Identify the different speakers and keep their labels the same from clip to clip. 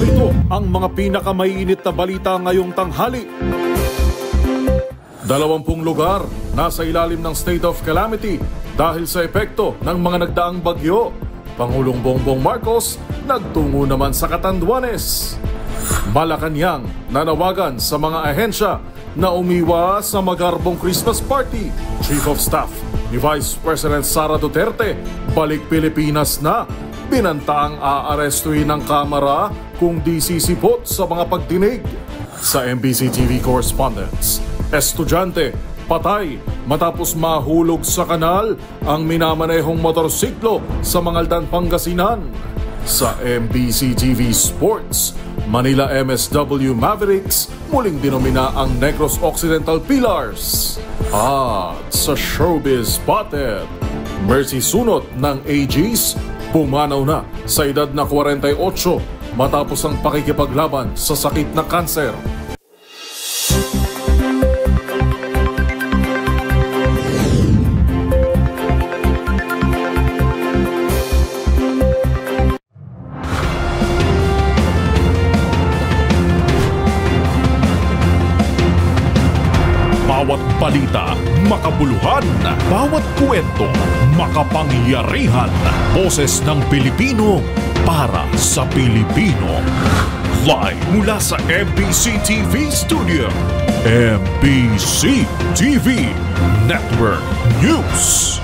Speaker 1: Narito ang mga pinakamaiinit na balita ngayong tanghali. 20 lugar nasa ilalim ng state of calamity dahil sa epekto ng mga nagdaang bagyo. Pangulong Bongbong Marcos nagtungo naman sa Catanduanes. Malacanang nanawagan sa mga ahensya na umiwas sa magarbong Christmas party. Chief of Staff ni Vice President Sara Duterte balik Pilipinas na. Binantaang aarestuhin ng Kamara kung di sisipot sa mga pagdinig. Sa MBC TV correspondents, estudyante patay matapos mahulog sa kanal ang minamanehong motorsiklo sa Mangaldan, Pangasinan. Sa MBC TV Sports, Manila MSW Mavericks muling dinomina ang Negros Occidental Pillars. At sa Showbiz Spotted, Mercy Sunot ng AGs pumanaw na sa edad na 48 matapos ang pakikipaglaban sa sakit na kanser. Bawat balita, makabuluhan. Bawat kwento, makapangyarihan. Boses ng Pilipino para sa Pilipino. Live mula sa MBC TV Studio. MBC TV Network News.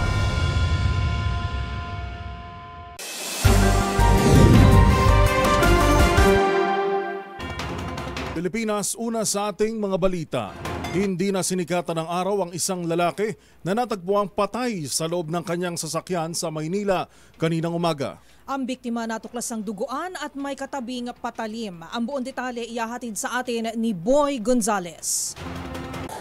Speaker 1: Pilipinas, una sa ating mga balita. Hindi na sinikatan ng araw ang isang lalaki na natagpuang patay sa loob ng kanyang sasakyan sa Maynila kaninang umaga.
Speaker 2: Ang biktima natuklas ng duguan at may katabing patalim. Ang buong detalye ihahatid sa atin ni Boy Gonzales.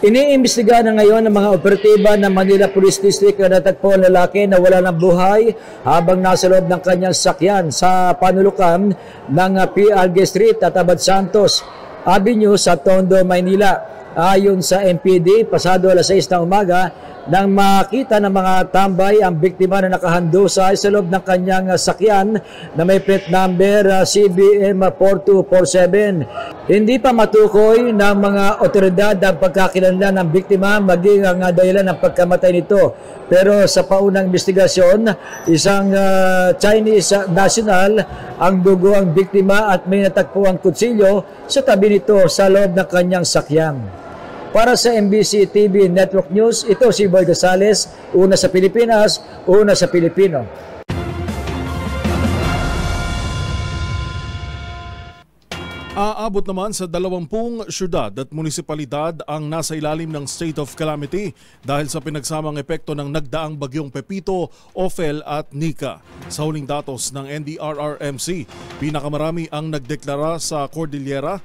Speaker 3: Iniimbestiga na ngayon ng mga operatiba ng Manila Police District na natagpo ang lalaki na wala ng buhay habang nasa loob ng kanyang sasakyan sa panulukan ng PRG Street at Abad Santos Avenue sa Tondo, Maynila. Ayon sa MPD, pasado alas 6 ng umaga, nang makita ng mga tambay ang biktima na nakahandusay sa loob ng kanyang sakyan na may plate number CBM 4247. Hindi pa matukoy ng mga otoridad ang pagkakilanlan ng biktima maging ang dahilan ng pagkamatay nito. Pero sa paunang investigasyon, isang Chinese national ang dugo ang biktima at may natagpuang kutsilyo sa tabi nito sa loob ng kanyang sakyan. Para sa MBC TV Network News, ito si Boy Gonzales, una sa Pilipinas, una sa Pilipino.
Speaker 1: Aabot naman sa 20 syudad at munisipalidad ang nasa ilalim ng state of calamity dahil sa pinagsamang epekto ng nagdaang bagyong Pepito, Ophel at Nika. Sa huling datos ng NDRRMC, pinakamarami ang nagdeklara sa Cordillera,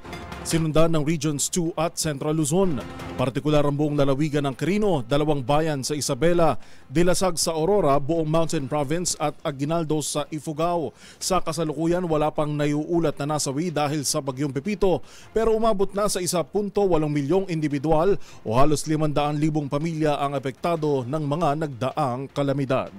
Speaker 1: sinundan ng Regions 2 at Central Luzon. Partikular ang buong lalawigan ng Quirino, 2 bayan sa Isabela, Dilasag sa Aurora, buong Mountain Province at Aguinaldo sa Ifugao. Sa kasalukuyan, wala pang naiuulat na nasawi dahil sa bagyong Pepito, pero umabot na sa 1.8 milyong individual o halos 500,000 pamilya ang apektado ng mga nagdaang kalamidad.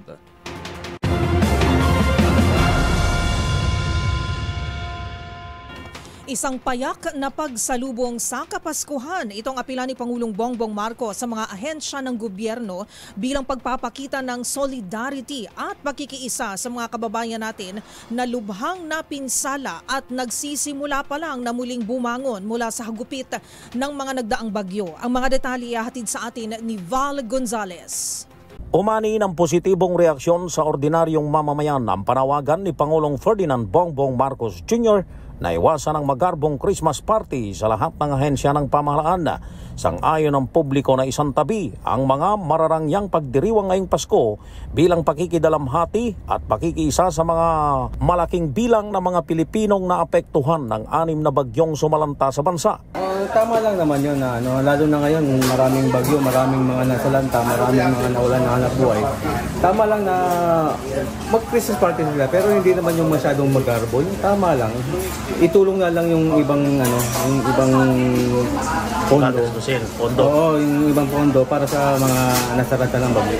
Speaker 2: Isang payak na pagsalubong sa Kapaskuhan. Itong apela ni Pangulong Bongbong Marcos sa mga ahensya ng gobyerno bilang pagpapakita ng solidarity at pakikiisa sa mga kababayan natin na lubhang napinsala at nagsisimula pa lang na muling bumangon mula sa hagupit ng mga nagdaang bagyo. Ang mga detalye ihahatid sa atin ni Val Gonzales.
Speaker 4: Umani ng positibong reaksyon sa ordinaryong mamamayan ang panawagan ni Pangulong Ferdinand Bongbong Marcos Jr. na iwasan ang magarbong Christmas party sa lahat ng ahensya ng pamahalaan. Sang-ayon ng publiko na isang tabi ang mga mararangyang pagdiriwang ngayong Pasko bilang pakikidalamhati at pakikiisa sa mga malaking bilang ng mga Pilipinong naapektuhan ng 6 na bagyong sumalanta sa bansa.
Speaker 5: Tama lang naman yun na lalo na ngayon maraming bagyo, maraming mga nasalanta, maraming mga nawalan ng hanap buhay. Tama lang na mag-Christmas party sila pero hindi naman yung masyadong magarbo. Yung tama lang. Itulong na lang yung ibang
Speaker 4: Pondo.
Speaker 5: Oo, yung ibang pondo para sa mga nasarata ng bagyo.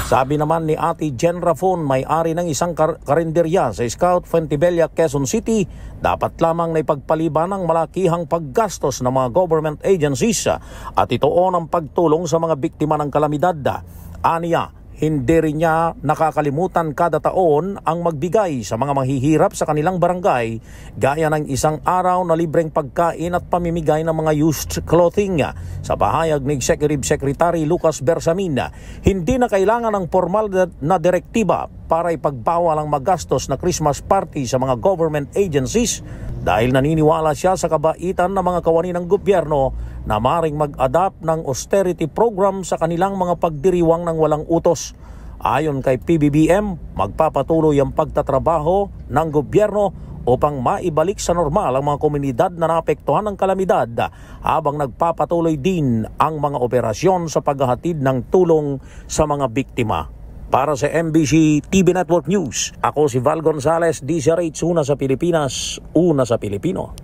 Speaker 4: Sabi naman ni Ate Jen Rafon, may-ari ng isang karinderya sa Scout Fuentebella, Quezon City, dapat lamang na ipagpaliban ng malakihang paggastos ng mga government agencies at itoon ang pagtulong sa mga biktima ng kalamidad. Aniya, hindi rin niya nakakalimutan kada taon ang magbigay sa mga mahihirap sa kanilang barangay gaya ng isang araw na libreng pagkain at pamimigay ng mga used clothing. Sa pahayag ni Executive Secretary Lucas Bersamin, hindi na kailangan ng formal na direktiba para ipagbawal ang magastos na Christmas party sa mga government agencies dahil naniniwala siya sa kabaitan ng mga kawani ng gobyerno na maring mag-adapt ng austerity program sa kanilang mga pagdiriwang ng walang utos. Ayon kay PBBM, magpapatuloy ang pagtatrabaho ng gobyerno upang maibalik sa normal ang mga komunidad na naapektuhan ng kalamidad habang nagpapatuloy din ang mga operasyon sa paghahatid ng tulong sa mga biktima. Para sa MBC TV Network News, ako si Val Gonzalez, DZRH, una sa Pilipinas, una sa Pilipino.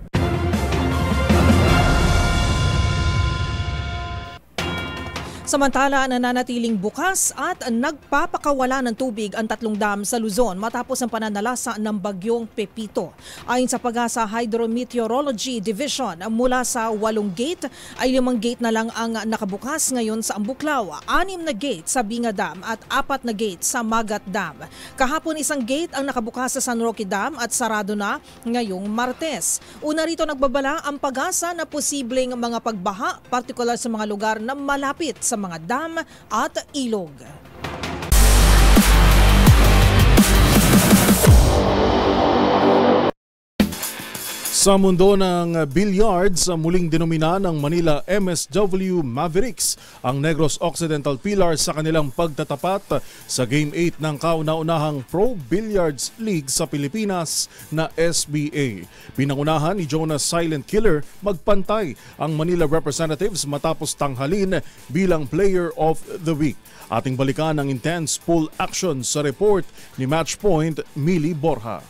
Speaker 2: Samantala, nananatiling bukas at nagpapakawala ng tubig ang 3 dam sa Luzon matapos ang pananalasa ng bagyong Pepito. Ayon sa Pag-asa Hydrometeorology Division, mula sa 8 gate ay 5 gate na lang ang nakabukas ngayon sa Ambuklaw, 6 na gate sa Binga Dam at 4 na gate sa Magat Dam. Kahapon 1 gate ang nakabukas sa San Roque Dam at sarado na ngayong Martes. Una rito nagbabala ang Pag-asa na posibleng mga pagbaha, partikular sa mga lugar na malapit sa mga dam at ilog.
Speaker 1: Sa mundo ng billiards, muling dinomina ng Manila MSW Mavericks ang Negros Occidental Pillars sa kanilang pagtatapat sa Game 8 ng kauna-unahang Pro Billiards League sa Pilipinas na SBA. Pinangunahan ni Jonas Silent Killer magpantay ang Manila Representatives matapos tanghalin bilang Player of the Week. Ating balikan ang intense pool action sa report ni Matchpoint Millie Borja.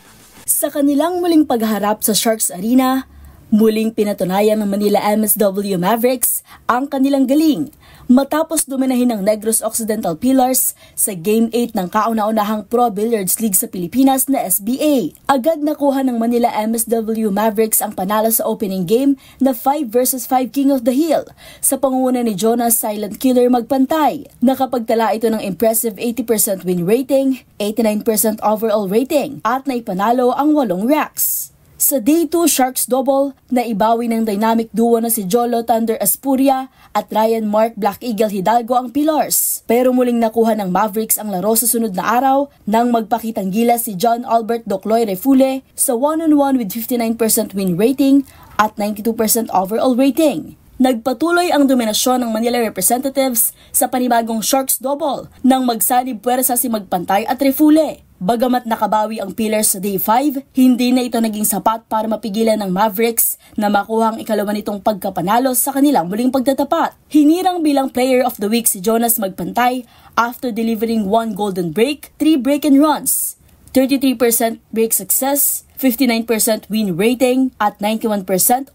Speaker 6: Sa kanilang muling pagharap sa Sharks Arena, muling pinatunayan ng Manila MSW Mavericks ang kanilang galing matapos dominahin ng Negros Occidental Pillars sa Game 8 ng kauna-unahang Pro Billiards League sa Pilipinas na SBA. Agad nakuha ng Manila MSW Mavericks ang panalo sa opening game na 5 versus 5 King of the Hill sa pangunguna ni Jonas Silent Killer magpantay. Nakapagtala ito ng impressive 80% win rating, 89% overall rating at naipanalo ang 8 racks. Sa Day 2 Sharks Double, naibawi ng dynamic duo na si Jolo Thunder Aspuria at Ryan Mark Black Eagle Hidalgo ang Pillars. Pero muling nakuha ng Mavericks ang laro sa sunod na araw nang magpakitang gilas si John Albert Docloy Refule sa 1-on-1 with 59% win rating at 92% overall rating. Nagpatuloy ang dominasyon ng Manila Representatives sa panibagong Sharks Double nang magsanib puwersa si Magpantay at Refule. Bagamat nakabawi ang Pillars sa Day 5, hindi na ito naging sapat para mapigilan ng Mavericks na makuha ang ikalawa nitong pagkapanalo sa kanilang muling pagtatapat. Hinirang bilang Player of the Week si Jonas Magpantay after delivering 1 golden break, 3 break-in runs, 33% break success, 59% win rating at 91%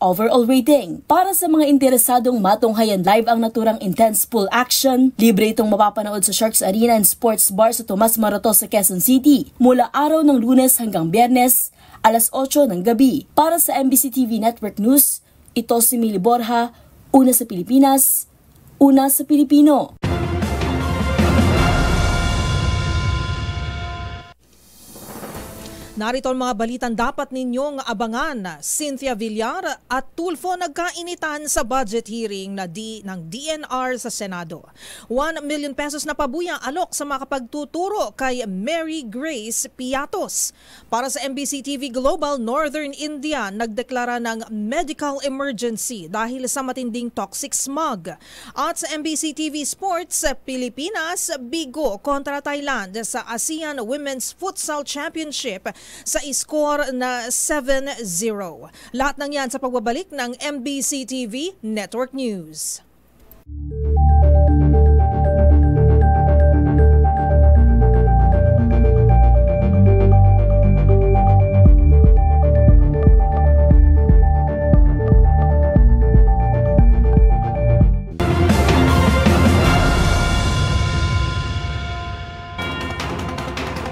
Speaker 6: overall rating. Para sa mga interesadong matunghayan live ang naturang intense pool action, libre itong mapapanood sa Sharks Arena and Sports Bar sa Tomas Morato sa Quezon City mula araw ng Lunes hanggang Biyernes, alas 8 ng gabi. Para sa MBC TV Network News, ito si Millie Borja, una sa Pilipinas, una sa Pilipino.
Speaker 2: Narito ang mga balitan dapat ninyong abangan. Cynthia Villar at Tulfo nagkainitan sa budget hearing ng DNR sa Senado. 1 million pesos na pabuya alok sa makapagtuturo kay Mary Grace Piatos. Para sa MBC TV Global, Northern India nagdeklara ng medical emergency dahil sa matinding toxic smog. At sa MBC TV Sports, Pilipinas bigo kontra Thailand sa ASEAN Women's Futsal Championship sa score na 7-0. Lahat ng yan sa pagbabalik ng MBC TV Network News.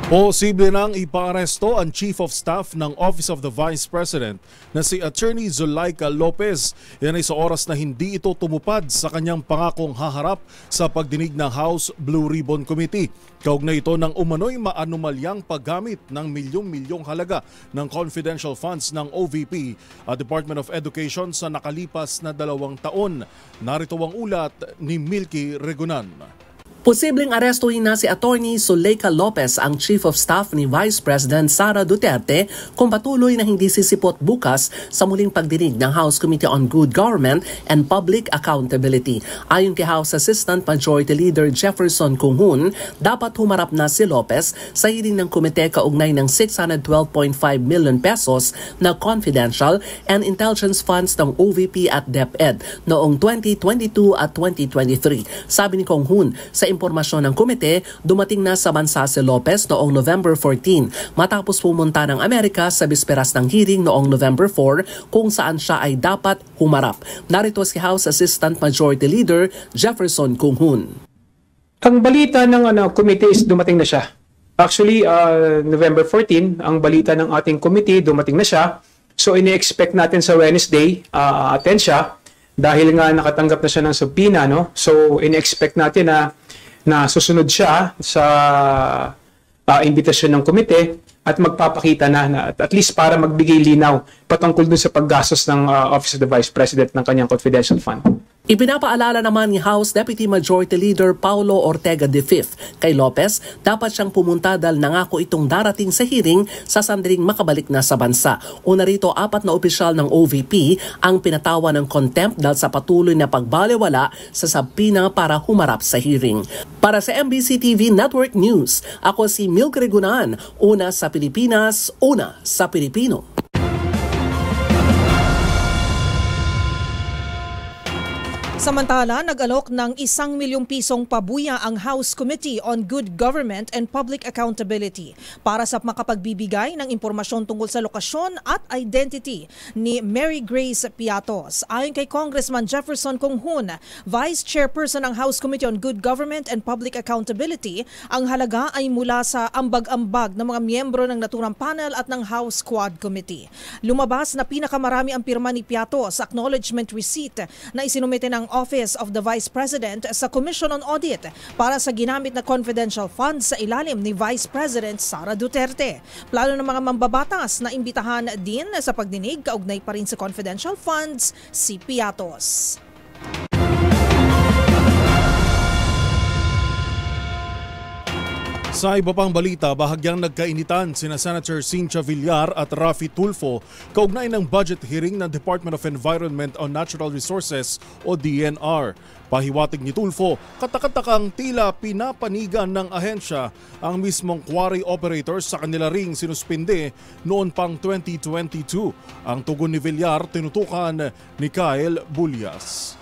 Speaker 1: Posible nang ipaaresto ang Chief of Staff ng Office of the Vice President na si Attorney Zulaika Lopez. Yan ay sa oras na hindi ito tumupad sa kanyang pangakong haharap sa pagdinig ng House Blue Ribbon Committee. Kaugnay ito ng umano'y maanumalyang paggamit ng milyong-milyong halaga ng confidential funds ng OVP at Department of Education sa nakalipas na 2 taon. Narito ang ulat ni Milky Regunan.
Speaker 7: Posibleng arestuhin na si Attorney Zulaika Lopez, ang Chief of Staff ni Vice President Sara Duterte, kung patuloy na hindi sisipot bukas sa muling pagdinig ng House Committee on Good Government and Public Accountability. Ayon kay House Assistant Majority Leader Jefferson Kunghun, dapat humarap na si Lopez sa hearing ng komite kaugnay ng 612.5 million pesos na confidential and intelligence funds ng OVP at DepEd noong 2022 at 2023. Sabi ni Kunghun, sa impormasyon ng komite, dumating na sa bansa si Lopez noong November 14 matapos pumunta ng Amerika sa bisperas ng hearing noong November 4 kung saan siya ay dapat humarap. Narito si House Assistant Majority Leader Jefferson Kunghun.
Speaker 8: Ang balita ng committee is dumating na siya. Actually, November 14, ang balita ng ating committee, dumating na siya. So, ini-expect natin sa Wednesday, attend siya. Dahil nga nakatanggap na siya ng subpoena, no? So, ini-expect natin na susunod siya sa imbitasyon ng komite at magpapakita na at least para magbigay linaw patungkol dun sa paggastos ng Office of the Vice President ng kanyang confidential fund.
Speaker 7: Ipinapaalala naman ni House Deputy Majority Leader Paulo Ortega V kay Lopez, dapat siyang pumunta dahil nangako itong darating sa hearing sa sandaling makabalik na sa bansa. Una rito, 4 na opisyal ng OVP ang pinatawa ng contempt dahil sa patuloy na pagbaliwala sa subpoena para humarap sa hearing. Para sa MBC TV Network News, ako si Milky Regunan, una sa Pilipinas, una sa Pilipino.
Speaker 2: Samantala, nag-alok ng 1 milyong pisong pabuya ang House Committee on Good Government and Public Accountability para sa makapagbibigay ng impormasyon tungkol sa lokasyon at identity ni Mary Grace Piatos. Ayon kay Congressman Jefferson Kunghun, Vice Chairperson ng House Committee on Good Government and Public Accountability, ang halaga ay mula sa ambag-ambag ng mga miyembro ng naturang panel at ng House Quad Committee. Lumabas na pinakamarami ang pirma ni Piatos sa acknowledgement receipt na isinumite ng Office of the Vice President sa Commission on Audit para sa ginamit na confidential funds sa ilalim ni Vice President Sara Duterte. Plano ng mga mambabatas na imbitahan din sa pagdinig kaugnay pa rin sa confidential funds si Piatos.
Speaker 1: Sa iba pang balita, bahagyang nagkainitan sina Senator Cynthia Villar at Raffy Tulfo kaugnay ng budget hearing ng Department of Environment and Natural Resources o DNR. Pahiwatig ni Tulfo, katakatakang tila pinapanigan ng ahensya ang mismong quarry operators sa kanila ring sinuspinde noon pang 2022. Ang tugon ni Villar tinutukan ni Kyle Bulyas.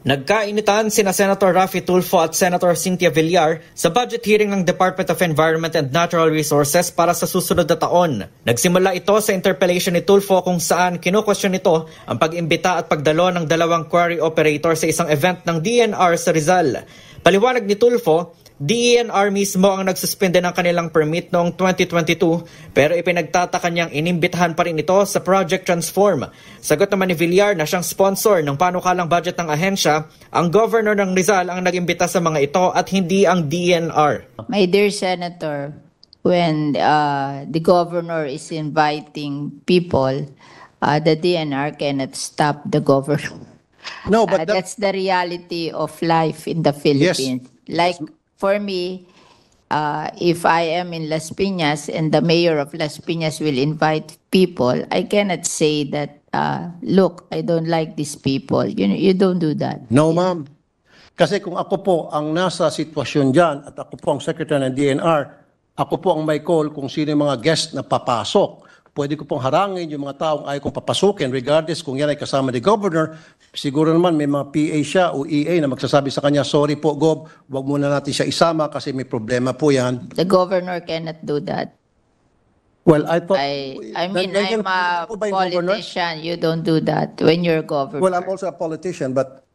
Speaker 9: Nagkainitan sina Senator Raffy Tulfo at Senator Cynthia Villar sa budget hearing ng Department of Environment and Natural Resources para sa susunod na taon. Nagsimula ito sa interpellation ni Tulfo kung saan kinukwestiyon nito ang pag-imbita at pagdalo ng 2 quarry operator sa isang event ng DNR sa Rizal. Paliwanag ni Tulfo, DENR mismo ang nagsuspende ng kanilang permit noong 2022 pero ipinagtataka niyang inimbitahan pa rin ito sa Project Transform. Sagot naman ni Villar na siyang sponsor ng panukalang budget ng ahensya, ang governor ng Rizal ang nag-imbita sa mga ito at hindi ang DENR.
Speaker 10: My dear Senator, when the governor is inviting people, the DNR cannot stop the governor.
Speaker 11: No, but
Speaker 10: that's the reality of life in the Philippines.
Speaker 11: Yes.
Speaker 10: Like for me, if I am in Las Piñas and the mayor of Las Piñas will invite people, I cannot say that, look, I don't like these people. You don't do that.
Speaker 11: No, ma'am. Kasi kung ako po ang nasa sitwasyon dyan at ako po ang secretary ng DNR, ako po ang may call kung sino yung mga guest na papasok. Pwede ko pong harangin yung mga taong ayaw kong papasukin regardless kung yan ay kasama ni Governor. Siguro naman may mga PA siya o EA na magsasabi sa kanya, sorry po Gov, wag muna natin siya isama kasi may problema po yan.
Speaker 10: The governor cannot do that.
Speaker 11: Well, I thought...
Speaker 10: I mean, I'm a politician. You don't do that when you're governor.
Speaker 11: Well, I'm also a politician, but...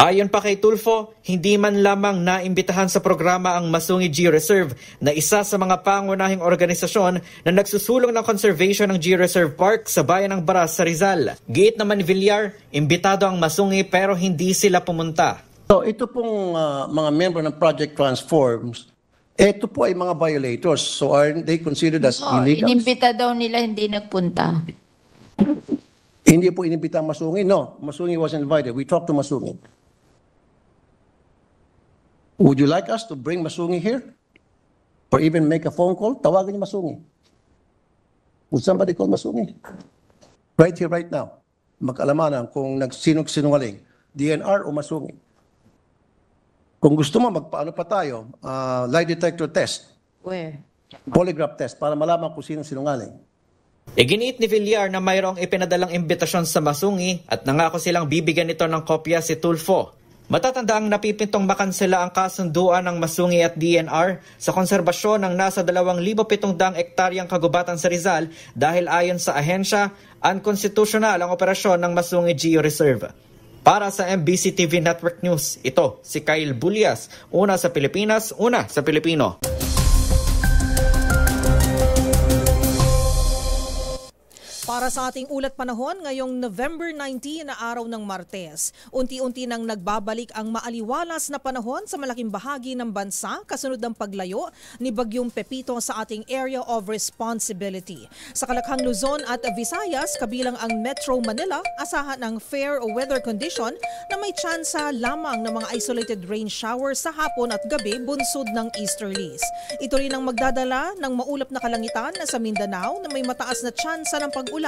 Speaker 9: Ayon pa kay Tulfo, hindi man lamang naimbitahan sa programa ang Masungi G-Reserve na isa sa mga pangunahing organisasyon na nagsusulong ng conservation ng G-Reserve Park sa bayan ng Baras sa Rizal. Giit naman ni Villar, imbitado ang Masungi pero hindi sila pumunta.
Speaker 11: So ito pong mga member ng Project Transforms, ito po ay mga violators. So are they considered as illegal?
Speaker 10: Inimbita daw nila, hindi nagpunta.
Speaker 11: Hindi po inimbita ang Masungi. No, Masungi was invited. We talked to Masungi. Would you like us to bring Masungi here? Or even make a phone call? Tawagan niyo Masungi. Would somebody call Masungi? Right here, right now. Mag-alamanan kung sinungaling, DNR o Masungi. Kung gusto mo, magpaano pa tayo, lie detector test.
Speaker 10: Where?
Speaker 11: Polygraph test para malaman kung sino sinungaling.
Speaker 9: Iginiit ni Villar na mayroong ipinadalang imbitasyon sa Masungi at nangako silang bibigyan nito ng kopya si Tulfo. Matatandaang napipintong makansela ang kasunduan ng Masungi at DNR sa konserbasyon ng nasa 2,700 ektaryang kagubatan sa Rizal dahil ayon sa ahensya, unconstitutional ang operasyon ng Masungi Geo-Reserve. Para sa MBC TV Network News, ito si Kyle Bulias, una sa Pilipinas, una sa Pilipino.
Speaker 2: Para sa ating ulat panahon, ngayong November 19 na araw ng Martes, unti-unti nang nagbabalik ang maaliwalas na panahon sa malaking bahagi ng bansa kasunod ng paglayo ni Bagyong Pepito sa ating area of responsibility. Sa Kalakhang Luzon at Visayas, kabilang ang Metro Manila, asahan ng fair weather condition na may tsansa lamang ng mga isolated rain showers sa hapon at gabi bunsod ng easterlies. Ito rin ang magdadala ng maulap na kalangitan sa Mindanao na may mataas na tsansa ng pag-ulan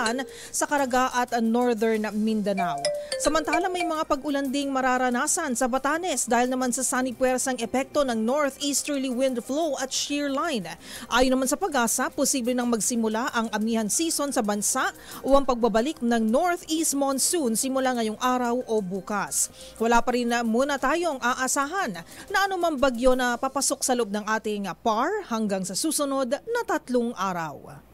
Speaker 2: sa Caraga at Northern Mindanao. Samantala may mga pag-ulan ding mararanasan sa Batanes dahil naman sa sanipuwersang epekto ng northeasterly wind flow at shear line. Ayon naman sa Pag-asa, posible nang magsimula ang amihan season sa bansa o ang pagbabalik ng northeast monsoon simula ngayong araw o bukas. Wala pa rin na muna tayong aasahan na anumang bagyo na papasok sa loob ng ating PAR hanggang sa susunod na 3 araw.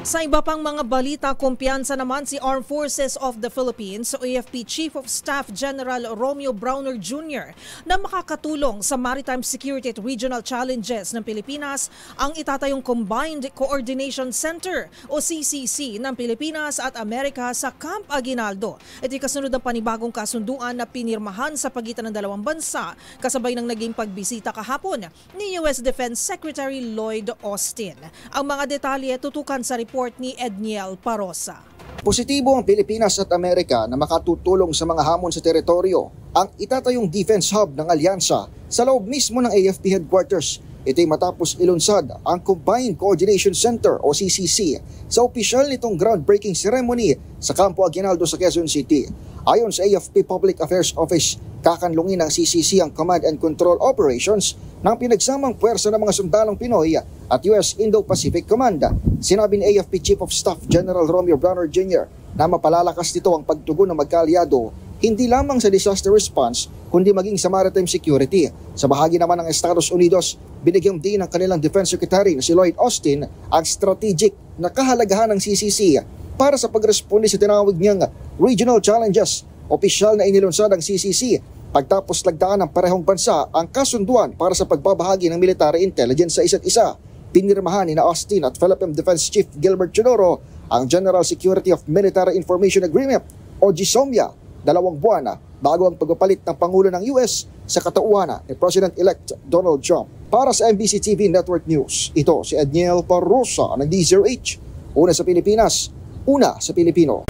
Speaker 2: Sa iba pang mga balita, kumpiyansa naman si Armed Forces of the Philippines o AFP Chief of Staff General Romeo Browner Jr. na makakatulong sa maritime security at regional challenges ng Pilipinas ang itatayong Combined Coordination Center o CCC ng Pilipinas at Amerika sa Camp Aguinaldo. Ito'y kasunod ng panibagong kasunduan na pinirmahan sa pagitan ng dalawang bansa kasabay ng naging pagbisita kahapon ni US Defense Secretary Lloyd Austin. Ang mga detalye tutukan sa report ni Edniel Parosa.
Speaker 12: Positibo ang Pilipinas at Amerika na makatutulong sa mga hamon sa teritoryo ang itatayong defense hub ng alyansa sa loob mismo ng AFP headquarters. Ito'y matapos ilunsad ang Combined Coordination Center o CCC sa opisyal nitong groundbreaking ceremony sa Campo Aguinaldo sa Quezon City. Ayon sa AFP Public Affairs Office, kakanlungin ng CCC ang command and control operations ng pinagsamang puwersa ng mga sundalong Pinoy at US Indo-Pacific Command. Sinabi ni AFP Chief of Staff General Romeo Browner Jr. na mapalalakas nito ang pagtugon ng magkaalyado hindi lamang sa disaster response kundi maging sa maritime security. Sa bahagi naman ng Estados Unidos, binigyang din ng kanilang Defense Secretary na si Lloyd Austin ang strategic na kahalagahan ng CCC para sa pagresponde sa tinawag niyang regional challenges. Opisyal na inilunsad ang CCC pagtapos lagdaan ng parehong bansa ang kasunduan para sa pagbabahagi ng military intelligence sa isa't isa. Pinirmahan ni Austin at Philippine Defense Chief Gilbert Chodoro ang General Security of Military Information Agreement o GSOMIA 2 buwan na bago ang pagpapalit ng Pangulo ng US sa katauhan ni President-elect Donald Trump. Para sa MBC TV Network News, ito si Edniel Parosa ng D0H. Una sa Pilipinas, una sa Pilipino.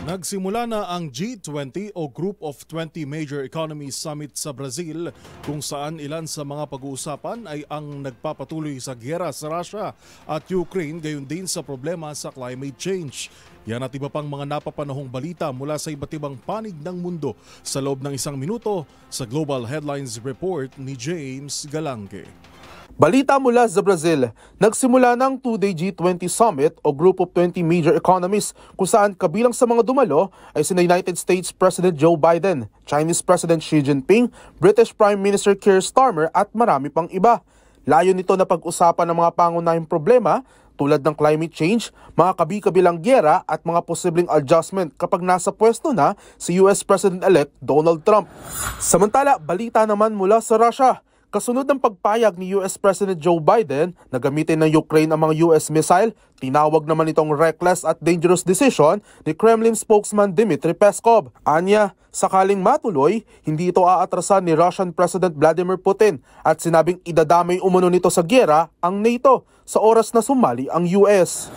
Speaker 1: Nagsimula na ang G20 o Group of 20 Major Economies Summit sa Brazil kung saan ilan sa mga pag-uusapan ay ang nagpapatuloy sa giyera sa Russia at Ukraine gayon din sa problema sa climate change. Yan at iba pang mga napapanahong balita mula sa iba't ibang panig ng mundo sa loob ng 1 minuto sa Global Headlines Report ni James Galangke.
Speaker 13: Balita mula sa Brazil, nagsimula ng 2-day G20 Summit o Group of 20 Major Economies kung saan kabilang sa mga dumalo ay sina United States President Joe Biden, Chinese President Xi Jinping, British Prime Minister Keir Starmer at marami pang iba. Layo nito na pag-usapan ng mga pangunahing problema tulad ng climate change, mga kabi-kabilang gyera at mga posibleng adjustment kapag nasa pwesto na si US President-elect Donald Trump. Samantala, balita naman mula sa Russia. Kasunod ng pagpayag ni US President Joe Biden na gamitin ng Ukraine ang mga US missile, tinawag naman itong reckless at dangerous decision ni Kremlin spokesman Dmitry Peskov. Anya, sakaling matuloy, hindi ito aatrasan ni Russian President Vladimir Putin at sinabing idadamay umano nito sa gyera ang NATO sa oras na sumali ang US.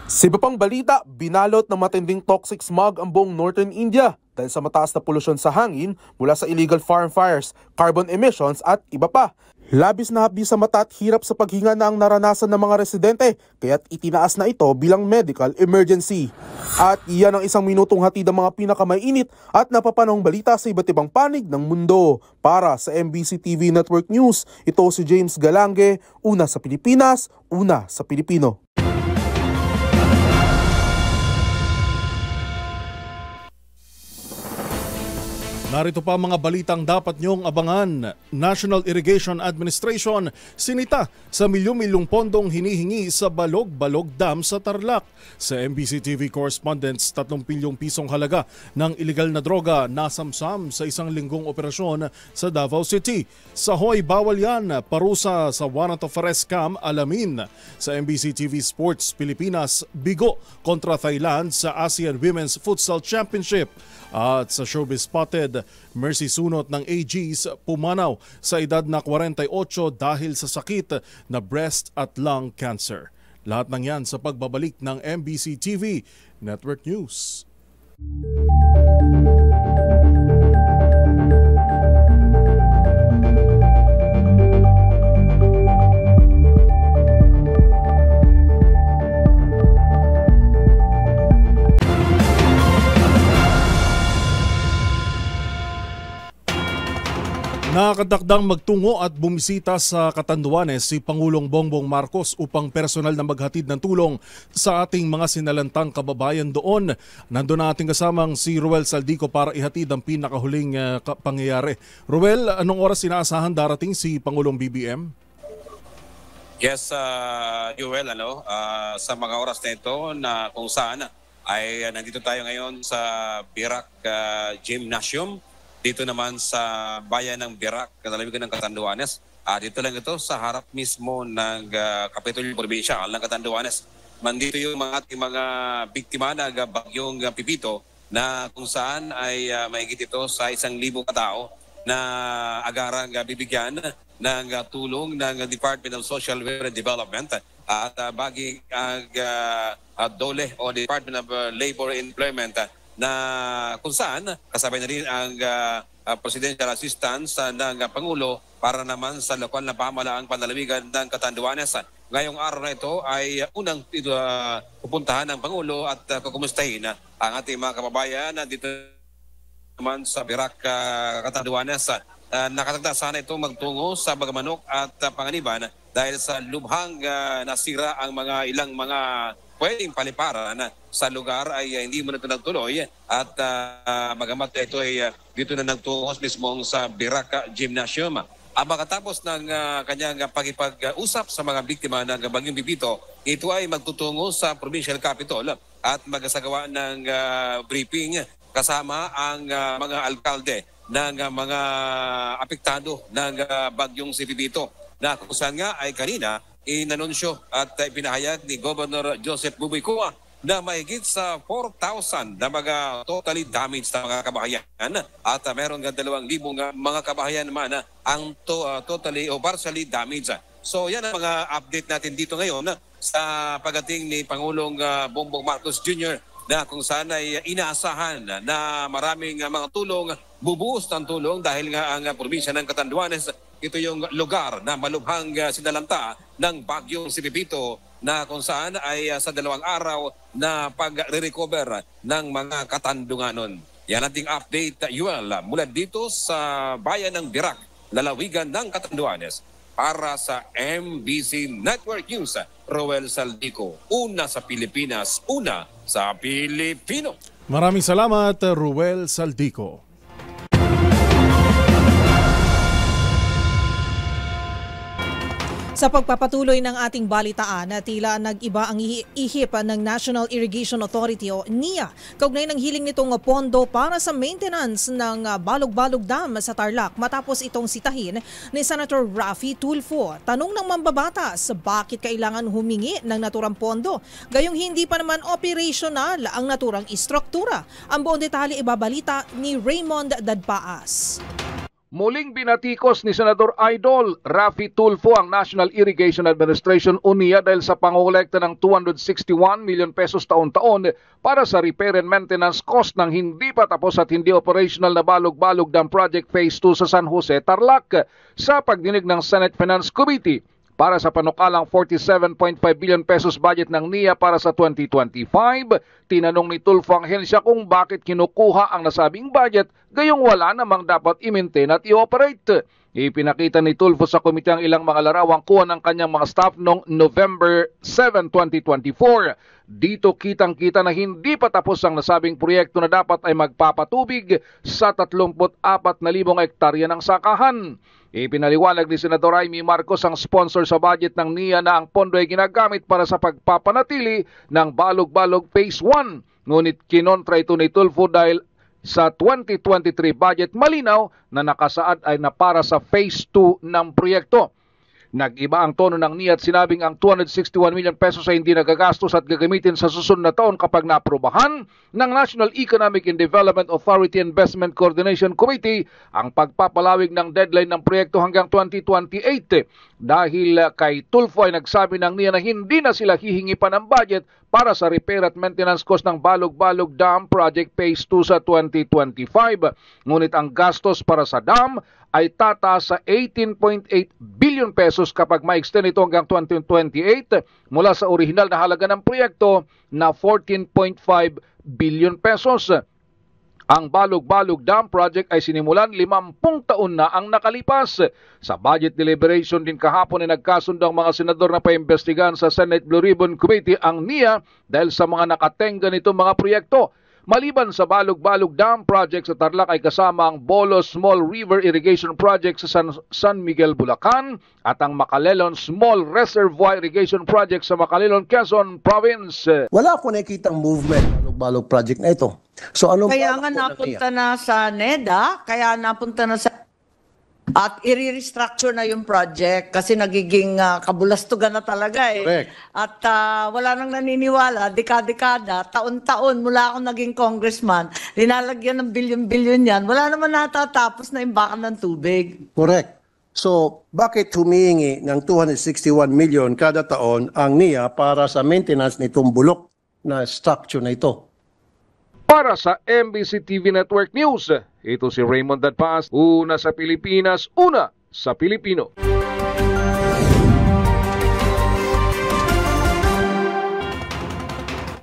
Speaker 13: Sa iba pang balita, binalot ng matinding toxic smog ang buong Northern India dahil sa mataas na polusyon sa hangin mula sa illegal farm fires, carbon emissions at iba pa. Labis na hapdi sa mata at hirap sa paghinga na ang naranasan ng mga residente, kaya't itinaas na ito bilang medical emergency. At iyan ang isang minutong hatid ang mga pinakamainit at napapanahong balita sa iba't ibang panig ng mundo. Para sa MBC TV Network News, ito si James Galange, una sa Pilipinas, una sa Pilipino.
Speaker 1: Narito pa mga balitang dapat niyong abangan. National Irrigation Administration sinita sa milyon-milyong pondong hinihingi sa Balog-Balog Dam sa Tarlac. Sa MBC TV correspondents, 30 bilyong pisong halaga ng ilegal na droga nasamsam sa isang linggong operasyon sa Davao City. Sa Hoy, bawal yan. Parusa sa warrant of arrest scam, alamin. Sa MBC TV Sports Pilipinas, bigo kontra Thailand sa ASEAN Women's Futsal Championship. At sa Showbiz Spotted, mercy sunot ng AGs pumanaw sa edad na 48 dahil sa sakit na breast at lung cancer. Lahat ng yan sa pagbabalik ng MBC TV Network News. Nakakadakdang magtungo at bumisita sa Catanduanes si Pangulong Bongbong Marcos upang personal na maghatid ng tulong sa ating mga sinalantang kababayan doon. Nandun na ating kasamang si Ruel Saldico para ihatid ang pinakahuling pangyayari. Ruel, anong oras sinaasahan darating si Pangulong BBM?
Speaker 14: Yes, Joel, sa mga oras na ito na kung saan ay nandito tayo ngayon sa Birak Gymnasium. Dito naman sa bayan ng Birak, kalalawigan ng Catanduanes. Dito lang ito sa harap mismo ng Kapitolyo Provincial ng Catanduanes. Mandito yung ating mga biktima ng bagyong Pipito na kung saan ay mahigit ito sa 1,000 katao na agarang bibigyan ng tulong ng Department of Social Welfare and Development at baging DOLE o Department of Labor and Employment na kung saan kasabay na rin ang presidential assistance ng Pangulo para naman sa lokal na pamahalaang panlalawigan ng Catanduanes. Ngayong araw na ito ay unang pupuntahan ng Pangulo at kukumustahin ang ating mga kababayan dito naman sa Birak, Catanduanes. Nakatagda sana ito magtungo sa Bagamanok at Panganiban dahil sa lubhang nasira ang ilang mga pwedeng paliparan sa lugar ay hindi mo na ito nagtuloy at magamat ito ay dito na nagtungo mismo sa Birak Gymnasium. Makatapos ng kanyang pagkipag-usap sa mga biktima ng bagyong Pipito, ito ay magtutungo sa Provincial Capitol at magsagawa ng briefing kasama ang mga alkalde ng mga apektado ng bagyong si Pipito na kung saan nga ay kanina inanunsyo at ipinahayag ni Governor Joseph Buboy-Cua na mahigit sa 4,000 na mga totally damaged na mga kabahayan at meron nga 2,000 mga kabahayan naman ang totally o partially damaged. So yan ang mga update natin dito ngayon sa pagdating ni Pangulong Bongbong Marcos Jr. na kung saan ay inaasahan na maraming mga tulong, bubuhos ng tulong dahil nga ang probinsya ng Catanduanes ito yung lugar na malubhang sinalanta ng bagyong si Pipito na kung saan ay sa 2 araw na pag-recover ng mga Katandunganon. Yan ating update, Yuel, mula dito sa bayan ng Birak, lalawigan ng Catanduanes. Para sa MBC Network News, Roel Saldico, una sa Pilipinas, una sa Pilipino.
Speaker 1: Maraming salamat, Ruel Saldico.
Speaker 2: Sa pagpapatuloy ng ating balitaan, tila nag-iba ang ihip ng National Irrigation Authority o NIA kaugnay ng hiling nitong pondo para sa maintenance ng Balog-Balog Dam sa Tarlac matapos itong sitahin ni Senator Raffy Tulfo. Tanong ng mambabatas, bakit kailangan humingi ng naturang pondo gayong hindi pa naman operational ang naturang istruktura? Ang buong detalye ibabalita ni Raymond Dadpaas.
Speaker 15: Muling binatikos ni Senador Idol Raffy Tulfo ang National Irrigation Administration o NIA dahil sa pangolekta ng 261 million pesos taon-taon para sa repair and maintenance cost ng hindi pa tapos at hindi operational na Balog-Balog Dam Project Phase 2 sa San Jose, Tarlac. Sa pagdinig ng Senate Finance Committee para sa panukalang 47.5 billion pesos budget ng NIA para sa 2025, tinanong ni Tulfo ang ahensya kung bakit kinukuha ang nasabing budget gayong wala namang dapat i-maintain at i-operate. Ipinakita ni Tulfo sa komite ang ilang mga larawang kuha ng kanyang mga staff noong November 7, 2024. Dito kitang-kita na hindi pa tapos ang nasabing proyekto na dapat ay magpapatubig sa 34,000 hektarya ng sakahan. Ipinaliwanag ni Senador Amy Marcos ang sponsor sa budget ng NIA na ang pondo ay ginagamit para sa pagpapanatili ng Balog-Balog Phase 1. Ngunit kinontra ito ni Tulfo dahil sa 2023 budget malinaw na nakasaad ay na para sa Phase 2 ng proyekto. Nag-iba ang tono ng NIA at sinabing ang 261 million pesos ay hindi nagagastos at gagamitin sa susunod na taon kapag naaprubahan ng National Economic and Development Authority Investment Coordination Committee ang pagpapalawig ng deadline ng proyekto hanggang 2028. Dahil kay Tulfo ay nagsabi ng NIA na hindi na sila hihingi pa ng budget para sa repair at maintenance cost ng Balog-Balog Dam Project Phase 2 sa 2025. Ngunit ang gastos para sa dam ay tataas sa 18.8 billion pesos kapag ma-extend ito hanggang 2028 mula sa orihinal na halaga ng proyekto na 14.5 billion pesos. Ang Balog-Balog Dam Project ay sinimulan 50 taon na ang nakalipas. Sa budget deliberation din kahapon ay nagkasundo ang mga senador na paimbestigahan sa Senate Blue Ribbon Committee ang NIA dahil sa mga nakatenga nitong mga proyekto. Maliban sa Balog-Balog Dam Project sa Tarlac ay kasama ang Bolo Small River Irrigation Project sa San Miguel, Bulacan at ang Macalelon Small Reservoir Irrigation Project sa Macalelon, Quezon Province.
Speaker 11: Wala ako nakikitang movement Balog-Balog Project na ito. So ano
Speaker 16: kaya nga napunta na sa NEDA, kaya napunta na sa at i-restructure na yung project kasi nagiging kabulastugan na talaga eh.
Speaker 11: Correct.
Speaker 16: At wala nang naniniwala, dekada-dekada, taon-taon mula akong naging congressman, linalagyan ng bilyon-bilyon yan, wala naman natatapos na imbakan ng tubig.
Speaker 11: Correct. So, bakit humihingi ng 261 million kada taon ang NIA para sa maintenance nitong bulok na structure na ito?
Speaker 15: Para sa MBC TV Network News, ito si Raymond Dadpaas, una sa Pilipinas, una sa Pilipino.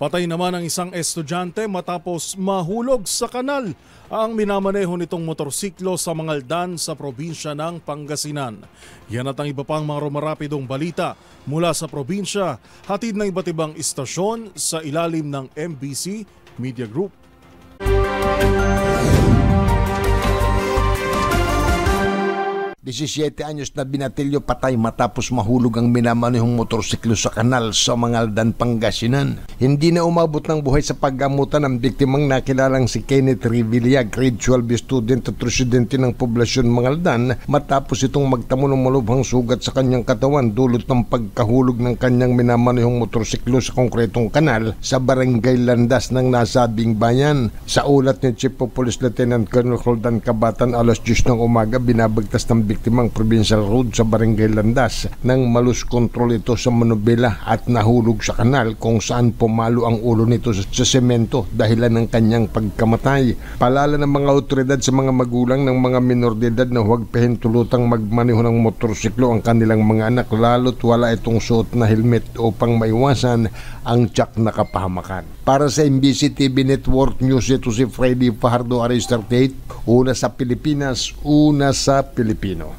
Speaker 1: Patay naman ang isang estudyante matapos mahulog sa kanal ang minamaneho nitong motorsiklo sa Mangaldan sa probinsya ng Pangasinan. Yan at ang iba pang mga rumarapidong balita mula sa probinsya, hatid ng iba't ibang istasyon sa ilalim ng MBC Media Group.
Speaker 17: 17 anyos na binatilyo patay matapos mahulog ang minamanehong motorsiklo sa kanal sa Mangaldan, Pangasinan. Hindi na umabot ng buhay sa paggamutan ang biktimang nakilalang si Kenneth Revilla, grade 12 student at residente ng poblasyon Mangaldan matapos itong magtamo ng malubhang sugat sa kanyang katawan dulot ng pagkahulog ng kanyang minamanehong motorsiklo sa konkretong kanal sa Barangay Landas ng nasabing bayan. Sa ulat ni Chief of Police Lieutenant Colonel Roldan Cabatan, alas 10 ng umaga binabagtas ng biktimang Provincial Road sa Barangay Landas nang malus control ito sa manubela at nahulog sa kanal kung saan pumalo ang ulo nito sa semento dahilan ng kanyang pagkamatay. Palala ng mga otoridad sa mga magulang ng mga minor de edad na huwag pahintulutang magmaneho ng motorsiklo ang kanilang mga anak lalo't wala itong suot na helmet upang maiwasan ang tiyak na kapahamakan. Para sa MBC TV Network News, ito si Freddy Fajardo Arister Tate, una sa Pilipinas, una sa Pilipino.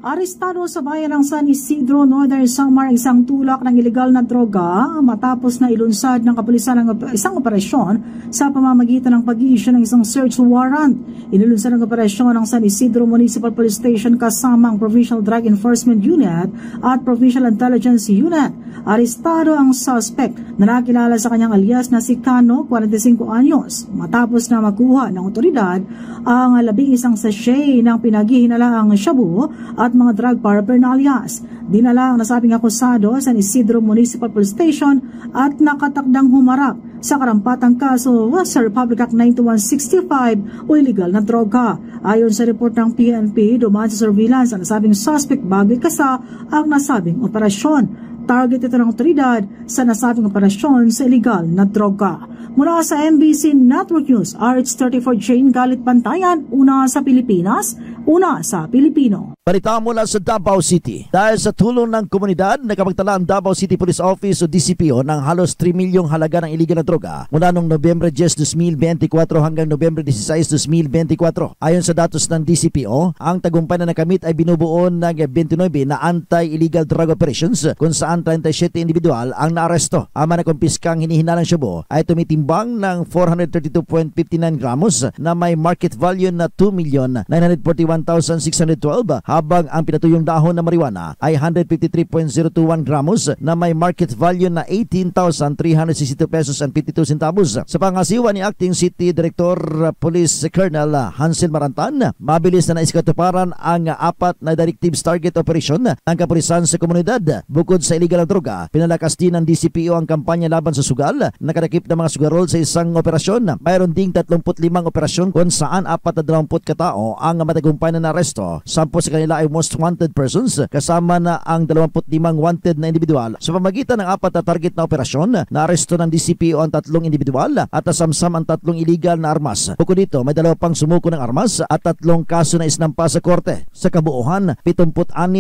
Speaker 18: Arestado sa bayan ng San Isidro, Northern Samar, isang tulak ng ilegal na droga matapos na ilunsad ng kapulisan ng isang operasyon sa pamamagitan ng pag-i-issue ng isang search warrant. Inilunsad ng operasyon ng San Isidro Municipal Police Station kasama ang Provincial Drug Enforcement Unit at Provincial Intelligence Unit. Arestado ang suspect na nakilala sa kanyang alias na si Cano, 45 anyos, matapos na makuha ng otoridad ang 11 sachet ng pinaghihinalaang shabu at mga drug paraphernalias. Dinala ang nasabing akusado sa San Isidro Municipal Police Station at nakatakdang humarap sa karampatang kaso sa Republic Act 9165 o illegal na droga. Ayon sa report ng PNP, dumaan sa surveillance ang nasabing suspect bago ikasa ang nasabing operasyon. Target ito ng otoridad sa nasabing operasyon sa illegal na droga. Mula sa MBC Network News, RH34 Jane Galit Bantayan, una sa Pilipinas, una sa Pilipino.
Speaker 19: Balita mula sa Davao City. Dahil sa tulong ng komunidad, nakapagtala ang Davao City Police Office o DCPO ng halos 3 milyong halaga ng iligal na droga mula noong Nobyembre 10, 2024 hanggang Nobyembre 16, 2024. Ayon sa datos ng DCPO, ang tagumpay na nakamit ay binubuo ng 29 na anti-illegal drug operations kung saan 37 individual ang naaresto. Ang mga nakumpiskang hinihinalang shabu ay tumitimbang ng 432.59 gramos na may market value na 2,941,612 habang ang pinatuyong dahon na marijuana ay 153.021 gramos na may market value na 18,362 pesos and 52 centavos. Sa pangasiwa ni Acting City Director Police Colonel Hansel Marantan, mabilis na naiskatuparan ang 4 na directives target operation ng kapulisan sa komunidad. Bukod sa illegal na droga, pinalakas din ng DCPO ang kampanya laban sa sugal. Nakadakip ng mga sugarol sa isang operasyon. Mayroon ding 35 operasyon kung saan 420 katao ang matagumpay na naresto. 10 sa kanila ay most wanted persons, kasama na ang 25 wanted na individual. Sa pamagitan ng 4 na target na operasyon, naaresto ng DCPO ang 3 individual at nasamsam ang 3 illegal na armas. Bukod dito, may 2 pang sumuko ng armas at 3 kaso na isinampa sa korte. Sa kabuuhan, 76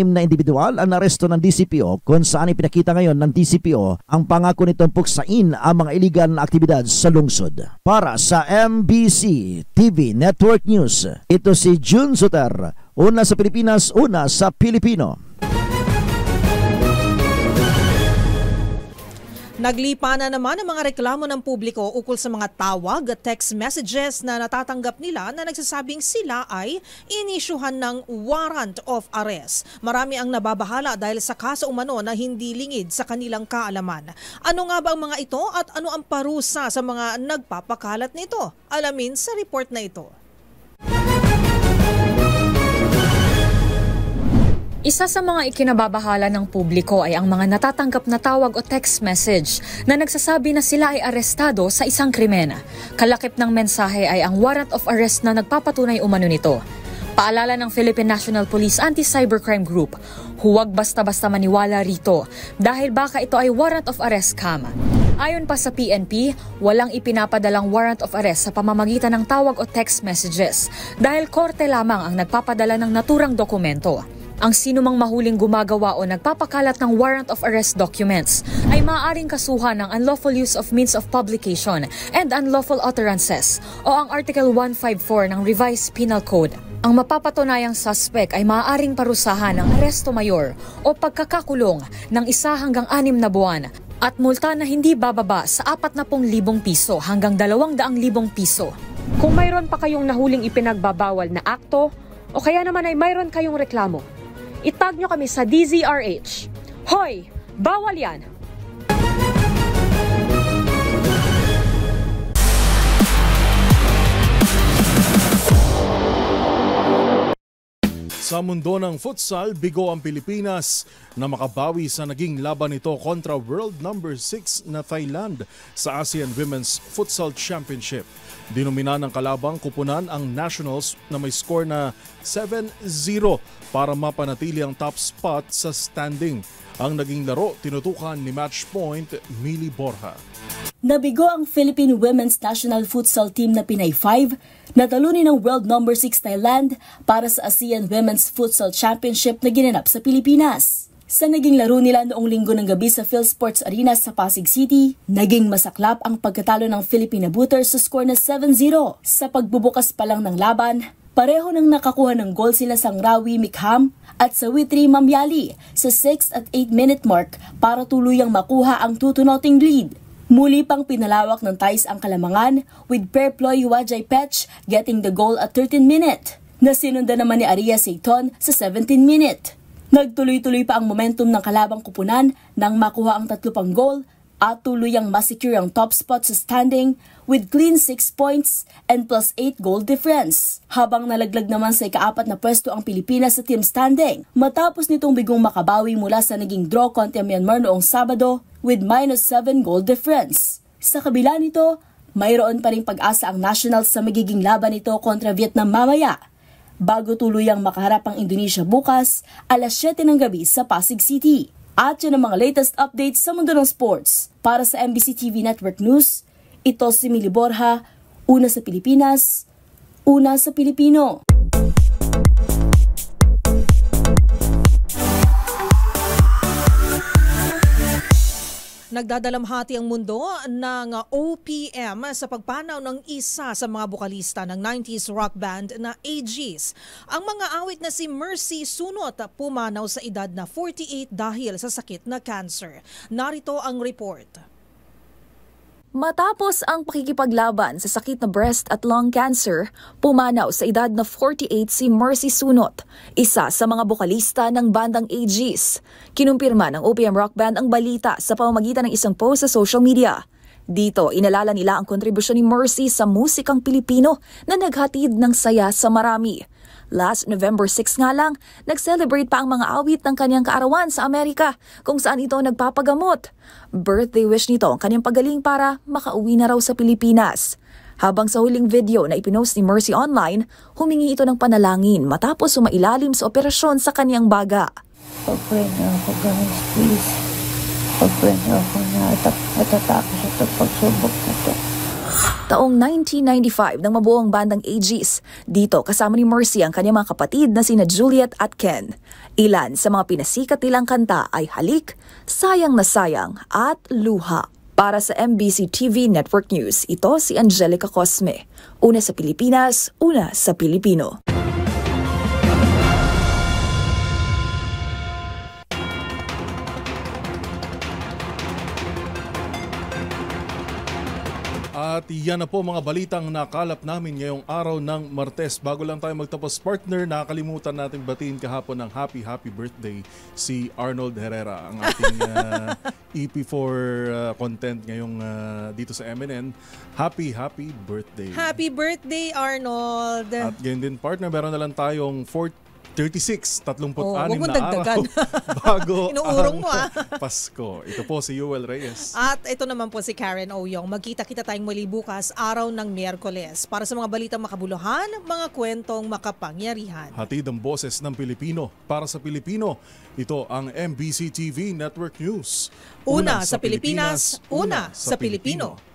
Speaker 19: na individual ang naresto ng DCPO kung saan ipinakita ngayon ng DCPO ang pangako nitong puksain ang mga illegal na aktibidad sa lungsod. Para sa MBC TV Network News, ito si June Soter. Una sa Pilipinas, una sa Pilipino.
Speaker 2: Naglipa na naman ang mga reklamo ng publiko ukol sa mga tawag at text messages na natatanggap nila na nagsasabing sila ay inisyuhan ng warrant of arrest. Marami ang nababahala dahil sa kaso umano na hindi lingid sa kanilang kaalaman. Ano nga ba ang mga ito at ano ang parusa sa mga nagpapakalat nito? Alamin sa report na ito.
Speaker 20: Isa sa mga ikinababahala ng publiko ay ang mga natatanggap na tawag o text message na nagsasabi na sila ay arestado sa isang krimen. Kalakip ng mensahe ay ang warrant of arrest na nagpapatunay umano nito. Paalala ng Philippine National Police Anti-Cybercrime Group, huwag basta-basta maniwala rito dahil baka ito ay warrant of arrest scam. Ayon pa sa PNP, walang ipinapadalang warrant of arrest sa pamamagitan ng tawag o text messages dahil korte lamang ang nagpapadala ng naturang dokumento. Ang sinumang mahuling gumagawa o nagpapakalat ng warrant of arrest documents ay maaaring kasuhan ng unlawful use of means of publication and unlawful utterances o ang Article 154 ng Revised Penal Code. Ang mapapatunayang suspect ay maaaring parusahan ng aresto mayor o pagkakakulong ng 1 hanggang 6 na buwan at multa na hindi bababa sa 40,000 piso hanggang 200,000 piso. Kung mayroon pa kayong nahuling ipinagbabawal na akto o kaya naman ay mayroon kayong reklamo, itag nyo kami sa DZRH. Hoy! Bawal yan!
Speaker 1: Sa mundo ng futsal, bigo ang Pilipinas na makabawi sa naging laban nito kontra world number 6 na Thailand sa ASEAN Women's Futsal Championship. Dinomina ng kalabang kupunan ang nationals na may score na 7-0 para mapanatili ang top spot sa standing. Ang naging laro tinutukan ni Matchpoint Mili Borja.
Speaker 6: Nabigo ang Philippine Women's National Futsal Team na Pinay 5 na talunin ng world number 6 Thailand para sa ASEAN Women's Futsal Championship na ginanap sa Pilipinas. Sa naging laro nila noong linggo ng gabi sa PhilSports Arena sa Pasig City, naging masaklap ang pagkatalo ng Filipina Booters sa score na 7-0. Sa pagbubukas pa lang ng laban, pareho nang nakakuha ng goal sila Sangrawi Mikham at Sawitri Mamyali sa 6th at 8th minute mark para tuluyang makuha ang 2-0 lead. Muli pang pinalawak ng ties ang kalamangan with Perploy Wajay Pech getting the goal at 13th minute, na sinundan naman ni Aria Seiton sa 17th minute. Nagtuloy-tuloy pa ang momentum ng kalabang kupunan nang makuha ang 3 pang goal at tuluyang masecure ang top spot sa standing with clean 6 points and plus 8 goal difference. Habang nalaglag naman sa ika-4 na pwesto ang Pilipinas sa team standing matapos nitong bigong makabawi mula sa naging draw kontra Myanmar noong Sabado with minus 7 goal difference. Sa kabila nito, mayroon pa ring pag-asa ang nationals sa magiging laban nito kontra Vietnam mamaya, bago tuluyang makaharap ang Indonesia bukas alas 7 ng gabi sa Pasig City. At yun ang mga latest updates sa mundo ng sports. Para sa MBC TV Network News, ito si Mili Borja, una sa Pilipinas, una sa Pilipino.
Speaker 2: Nagdadalamhati ang mundo ng OPM sa pagpanaw ng isa sa mga bokalista ng 90s rock band na AGs. Ang mga awit na si Mercy Sunot pumanaw sa edad na 48 dahil sa sakit na cancer. Narito ang report.
Speaker 21: Matapos ang pakikipaglaban sa sakit na breast at lung cancer, pumanaw sa edad na 48 si Mercy Sunot, isa sa mga bokalista ng bandang AGs. Kinumpirma ng OPM Rock Band ang balita sa pamamagitan ng isang post sa social media. Dito, inalala nila ang kontribusyon ni Mercy sa musikang Pilipino na naghatid ng saya sa marami. Last November 6 nga lang, nag-celebrate pa ang mga awit ng kanyang kaarawan sa Amerika kung saan ito nagpapagamot. Birthday wish nito ang kanyang pagaling para makauwi na raw sa Pilipinas. Habang sa huling video na ipinost ni Mercy online, humingi ito ng panalangin matapos sumailalim sa operasyon sa kanyang baga.
Speaker 22: Pag-pray na ako, guys, please. Pag-pray na ako na natatapos ito pagsubok na ito.
Speaker 21: Taong 1995 nang mabuo ang bandang AGs. Dito kasama ni Mercy ang kanyang mga kapatid na sina Juliet at Ken. Ilan sa mga pinasikat nilang kanta ay Halik, Sayang na Sayang at Luha. Para sa MBC TV Network News, ito si Angelica Cosme. Una sa Pilipinas, una sa Pilipino.
Speaker 1: At yan na po mga balitang nakalap namin ngayong araw ng Martes. Bago lang tayo magtapos, partner, nakakalimutan natin batiin kahapon ng happy birthday si Arnold Herrera, ang ating EP4 content ngayong dito sa MNN. Happy birthday.
Speaker 2: Happy birthday, Arnold.
Speaker 1: At ganyan din, partner, meron na lang tayong 36 na
Speaker 2: dagdagan.
Speaker 1: Bago
Speaker 2: Inuurong mo
Speaker 1: Pasko. Ito po si Yuel Reyes.
Speaker 2: At ito naman po si Karen Oyong. Magkita-kita tayong muli bukas, araw ng Miyerkules, para sa mga balitang makabuluhan, mga kwentong makapangyarihan.
Speaker 1: Hatid ang boses ng Pilipino para sa Pilipino. Ito ang MBC TV Network News.
Speaker 2: Una sa Pilipinas, una sa Pilipino.